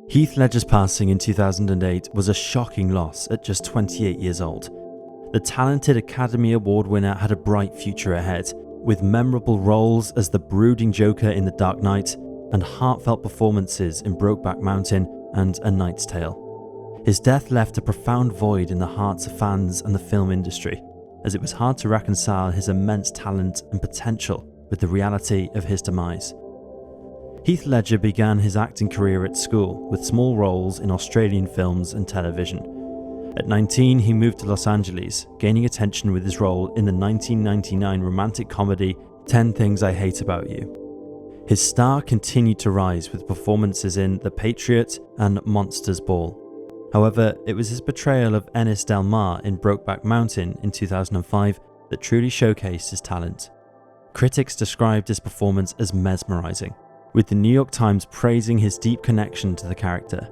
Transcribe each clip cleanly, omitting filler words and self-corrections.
Heath Ledger's passing in 2008 was a shocking loss at just 28 years old. The talented Academy Award winner had a bright future ahead, with memorable roles as the brooding Joker in The Dark Knight and heartfelt performances in Brokeback Mountain and A Knight's Tale. His death left a profound void in the hearts of fans and the film industry, as it was hard to reconcile his immense talent and potential with the reality of his demise. Heath Ledger began his acting career at school with small roles in Australian films and television. At 19, he moved to Los Angeles, gaining attention with his role in the 1999 romantic comedy 10 Things I Hate About You. His star continued to rise with performances in The Patriot and Monsters Ball. However, it was his portrayal of Ennis Del Mar in Brokeback Mountain in 2005 that truly showcased his talent. Critics described his performance as mesmerizing, with the New York Times praising his deep connection to the character.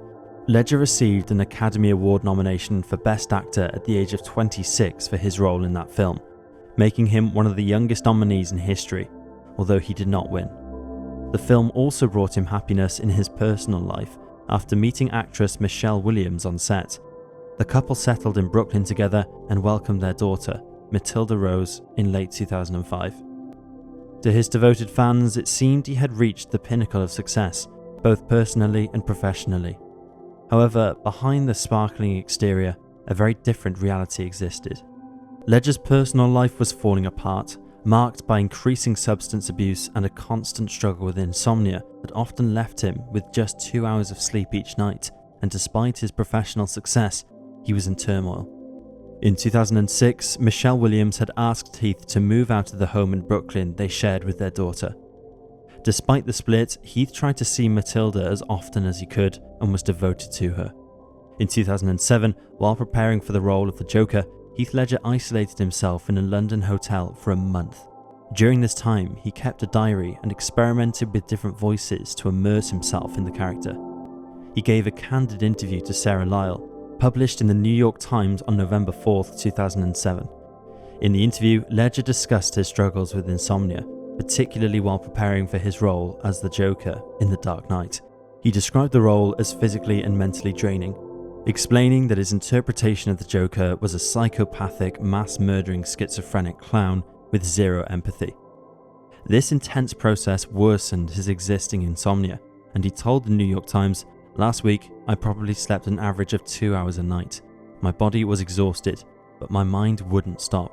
Ledger received an Academy Award nomination for Best Actor at the age of 26 for his role in that film, making him one of the youngest nominees in history, although he did not win. The film also brought him happiness in his personal life after meeting actress Michelle Williams on set. The couple settled in Brooklyn together and welcomed their daughter, Matilda Rose, in late 2005. To his devoted fans, it seemed he had reached the pinnacle of success, both personally and professionally. However, behind the sparkling exterior, a very different reality existed. Ledger's personal life was falling apart, marked by increasing substance abuse and a constant struggle with insomnia that often left him with just 2 hours of sleep each night, and despite his professional success, he was in turmoil. In 2006, Michelle Williams had asked Heath to move out of the home in Brooklyn they shared with their daughter. Despite the split, Heath tried to see Matilda as often as he could and was devoted to her. In 2007, while preparing for the role of the Joker, Heath Ledger isolated himself in a London hotel for a month. During this time, he kept a diary and experimented with different voices to immerse himself in the character. He gave a candid interview to Sarah Lyle, published in the New York Times on November 4, 2007. In the interview, Ledger discussed his struggles with insomnia, particularly while preparing for his role as the Joker in The Dark Knight. He described the role as physically and mentally draining, explaining that his interpretation of the Joker was a psychopathic, mass-murdering schizophrenic clown with zero empathy. This intense process worsened his existing insomnia, and he told the New York Times, "Last week, I probably slept an average of 2 hours a night. My body was exhausted, but my mind wouldn't stop.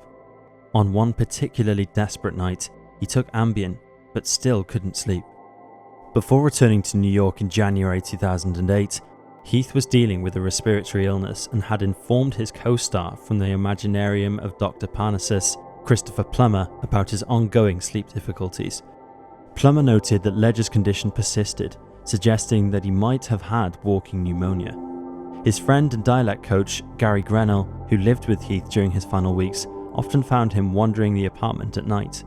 On one particularly desperate night, he took Ambien, but still couldn't sleep." Before returning to New York in January 2008, Heath was dealing with a respiratory illness and had informed his co-star from the Imaginarium of Dr. Parnassus, Christopher Plummer, about his ongoing sleep difficulties. Plummer noted that Ledger's condition persisted, suggesting that he might have had walking pneumonia. His friend and dialect coach, Gary Grenell, who lived with Heath during his final weeks, often found him wandering the apartment at night.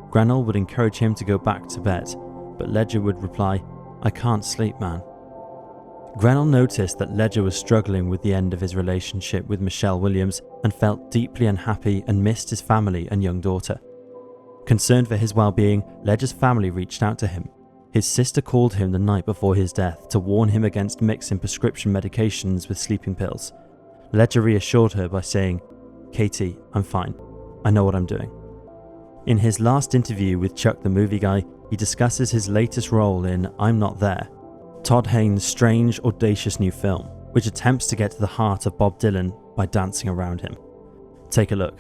Grenell would encourage him to go back to bed, but Ledger would reply, "I can't sleep, man." Grenell noticed that Ledger was struggling with the end of his relationship with Michelle Williams and felt deeply unhappy and missed his family and young daughter. Concerned for his well-being, Ledger's family reached out to him. His sister called him the night before his death to warn him against mixing prescription medications with sleeping pills. Ledger reassured her by saying, "Katie, I'm fine. I know what I'm doing." In his last interview with Chuck the Movie Guy, he discusses his latest role in I'm Not There, Todd Haynes' strange, audacious new film, which attempts to get to the heart of Bob Dylan by dancing around him. Take a look.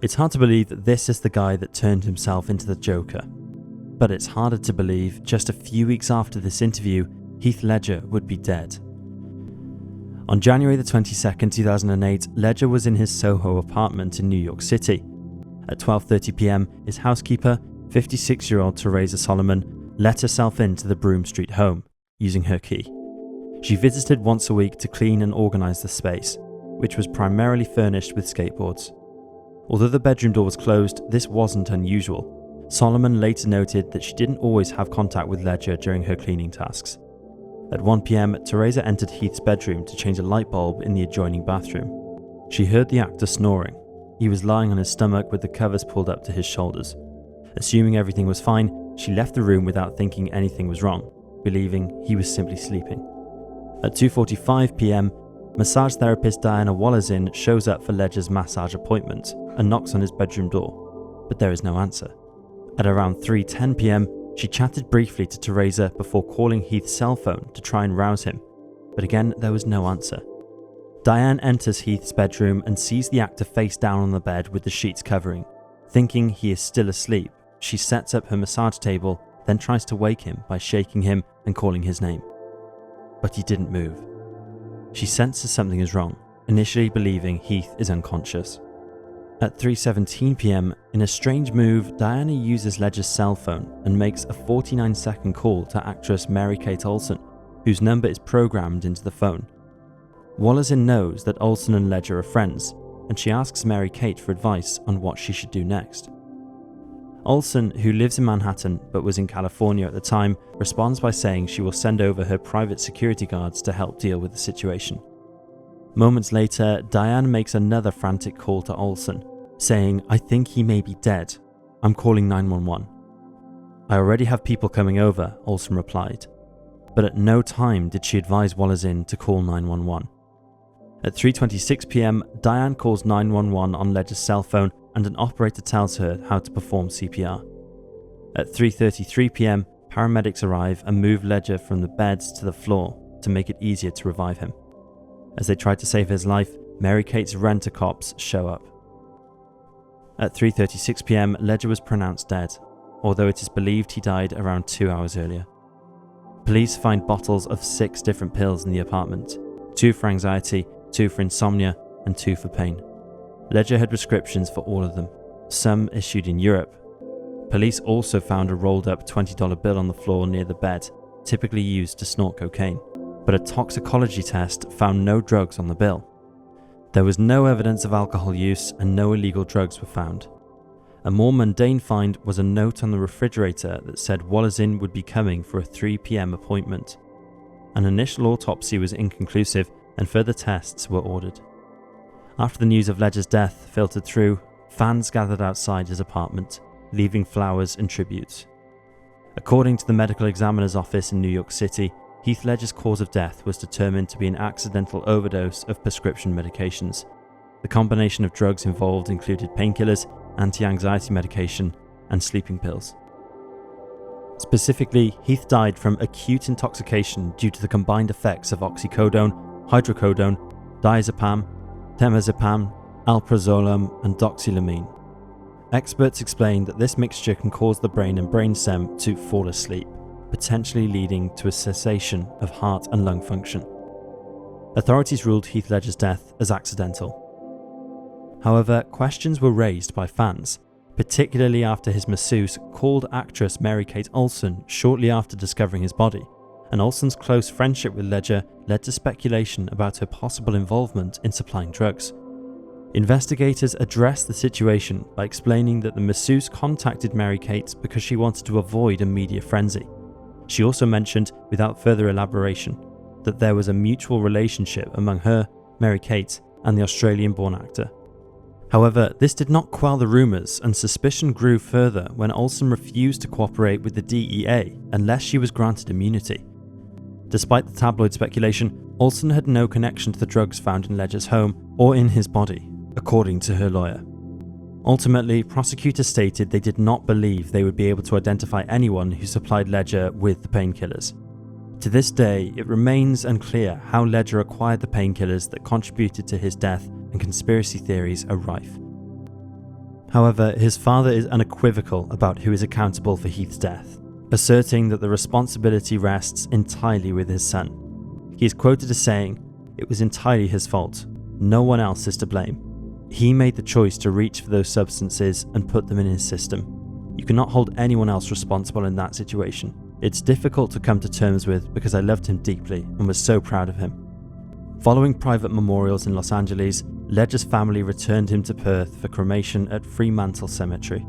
It's hard to believe that this is the guy that turned himself into the Joker. But it's harder to believe just a few weeks after this interview, Heath Ledger would be dead. On January the 22nd, 2008, Ledger was in his Soho apartment in New York City. At 12:30 p.m, his housekeeper, 56-year-old Teresa Solomon, let herself into the Broome Street home, using her key. She visited once a week to clean and organise the space, which was primarily furnished with skateboards. Although the bedroom door was closed, this wasn't unusual. Solomon later noted that she didn't always have contact with Ledger during her cleaning tasks. At 1 p.m, Teresa entered Heath's bedroom to change a light bulb in the adjoining bathroom. She heard the actor snoring. He was lying on his stomach with the covers pulled up to his shoulders. Assuming everything was fine, she left the room without thinking anything was wrong, believing he was simply sleeping. At 2:45 p.m, massage therapist Diana Wallazin shows up for Ledger's massage appointment and knocks on his bedroom door, but there is no answer. At around 3:10 p.m, she chatted briefly to Teresa before calling Heath's cell phone to try and rouse him, but again there was no answer. Diane enters Heath's bedroom and sees the actor face down on the bed with the sheets covering. Thinking he is still asleep, she sets up her massage table, then tries to wake him by shaking him and calling his name. But he didn't move. She senses something is wrong, initially believing Heath is unconscious. At 3:17 p.m, in a strange move, Diana uses Ledger's cell phone and makes a 49-second call to actress Mary-Kate Olsen, whose number is programmed into the phone. Wallazin knows that Olsen and Ledger are friends, and she asks Mary-Kate for advice on what she should do next. Olsen, who lives in Manhattan but was in California at the time, responds by saying she will send over her private security guards to help deal with the situation. Moments later, Diane makes another frantic call to Olsen, saying, "I think he may be dead. I'm calling 911. "I already have people coming over," Olsen replied, but at no time did she advise Wallazin to call 911. At 3:26 p.m, Diane calls 911 on Ledger's cell phone and an operator tells her how to perform CPR. At 3:33 p.m, paramedics arrive and move Ledger from the beds to the floor to make it easier to revive him. As they try to save his life, Mary-Kate's rent-a-cops show up. At 3:36 p.m, Ledger was pronounced dead, although it is believed he died around 2 hours earlier. Police find bottles of 6 different pills in the apartment, 2 for anxiety, 2 for insomnia, and 2 for pain. Ledger had prescriptions for all of them, some issued in Europe. Police also found a rolled up $20 bill on the floor near the bed, typically used to snort cocaine, but a toxicology test found no drugs on the bill. There was no evidence of alcohol use and no illegal drugs were found. A more mundane find was a note on the refrigerator that said Wallazin would be coming for a 3 p.m. appointment. An initial autopsy was inconclusive and further tests were ordered. After the news of Ledger's death filtered through, fans gathered outside his apartment, leaving flowers and tributes. According to the medical examiner's office in New York City, Heath Ledger's cause of death was determined to be an accidental overdose of prescription medications. The combination of drugs involved included painkillers, anti-anxiety medication, and sleeping pills. Specifically, Heath died from acute intoxication due to the combined effects of oxycodone, hydrocodone, diazepam, temazepam, alprazolam, and doxylamine. Experts explain that this mixture can cause the brain and brainstem to fall asleep, potentially leading to a cessation of heart and lung function. Authorities ruled Heath Ledger's death as accidental. However, questions were raised by fans, particularly after his masseuse called actress Mary-Kate Olsen shortly after discovering his body, and Olsen's close friendship with Ledger led to speculation about her possible involvement in supplying drugs. Investigators addressed the situation by explaining that the masseuse contacted Mary-Kate because she wanted to avoid a media frenzy. She also mentioned, without further elaboration, that there was a mutual relationship among her, Mary-Kate, and the Australian-born actor. However, this did not quell the rumours, and suspicion grew further when Olsen refused to cooperate with the DEA unless she was granted immunity. Despite the tabloid speculation, Olsen had no connection to the drugs found in Ledger's home or in his body, according to her lawyer. Ultimately, prosecutors stated they did not believe they would be able to identify anyone who supplied Ledger with the painkillers. To this day, it remains unclear how Ledger acquired the painkillers that contributed to his death, and conspiracy theories are rife. However, his father is unequivocal about who is accountable for Heath's death, asserting that the responsibility rests entirely with his son. He is quoted as saying, "It was entirely his fault. No one else is to blame. He made the choice to reach for those substances and put them in his system. You cannot hold anyone else responsible in that situation. It's difficult to come to terms with because I loved him deeply and was so proud of him." Following private memorials in Los Angeles, Ledger's family returned him to Perth for cremation at Fremantle Cemetery.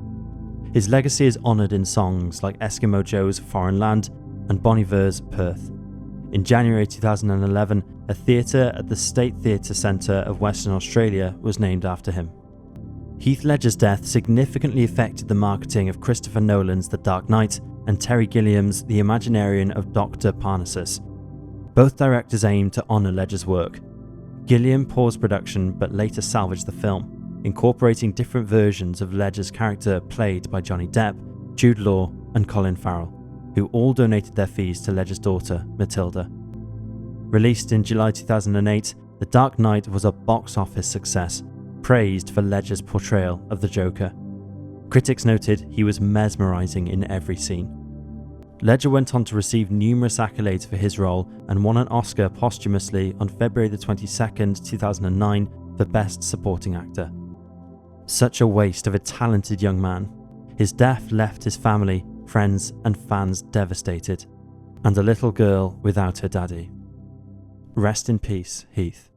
His legacy is honoured in songs like Eskimo Joe's Foreign Land and Bon Iver's Perth. In January 2011, a theatre at the State Theatre Centre of Western Australia was named after him. Heath Ledger's death significantly affected the marketing of Christopher Nolan's The Dark Knight and Terry Gilliam's The Imaginarium of Dr. Parnassus. Both directors aimed to honour Ledger's work. Gilliam paused production but later salvaged the film, incorporating different versions of Ledger's character played by Johnny Depp, Jude Law and Colin Farrell, who all donated their fees to Ledger's daughter, Matilda. Released in July 2008, The Dark Knight was a box office success, praised for Ledger's portrayal of the Joker. Critics noted he was mesmerising in every scene. Ledger went on to receive numerous accolades for his role and won an Oscar posthumously on February 22, 2009 for Best Supporting Actor. Such a waste of a talented young man. His death left his family, friends and fans devastated, and a little girl without her daddy. Rest in peace, Heath.